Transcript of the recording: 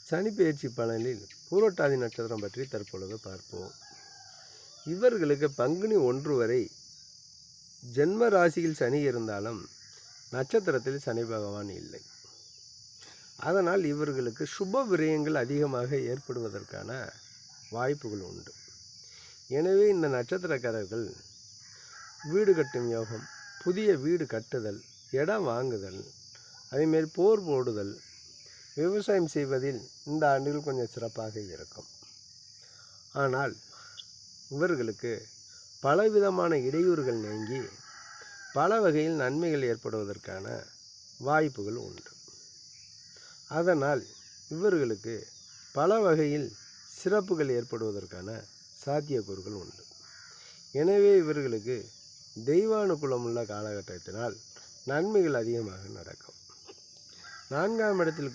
சனி பெயர்ச்சி பலனில் பூரட்டாதி நட்சத்திரம் பற்றி தற்பொழுது பார்ப்போம். இவர்களுக்கு பங்குனி 1 வரை ஜென்ம ராசியில் சனி இருந்தாலும் நட்சத்திரத்தில் சனி பகவான் இல்லை. அதனால் இவர்களுக்கு சுப விரயங்கள் அதிகமாக ஏற்படுவதற்கான வாய்ப்புகள் உண்டு. எனவே இந்த நட்சத்திரக்காரர்கள் வீடு கட்டும் யோகம், புதிய வீடு கட்டுதல், இடம் வாங்குதல், அதேமாரி போர் போடுதல், விவசாயம் செய்வதில் இந்த ஆண்டில் கொஞ்சம் சிறப்பாக இருக்கும். ஆனால் இவர்களுக்கு பலவிதமான இடையூறுகள் நீங்கி பல வகையில் நன்மைகள் ஏற்படுவதற்கான வாய்ப்புகள் உண்டு. அதனால் இவர்களுக்கு பல வகையில் சிறப்புகள் ஏற்படுவதற்கான சாத்தியக்கூறுகள் உண்டு. எனவே இவர்களுக்கு தெய்வானுகூலம் உள்ள காலகட்டத்தினால் நன்மைகள் அதிகமாக நடக்கும். 4ஆம் இடத்தில்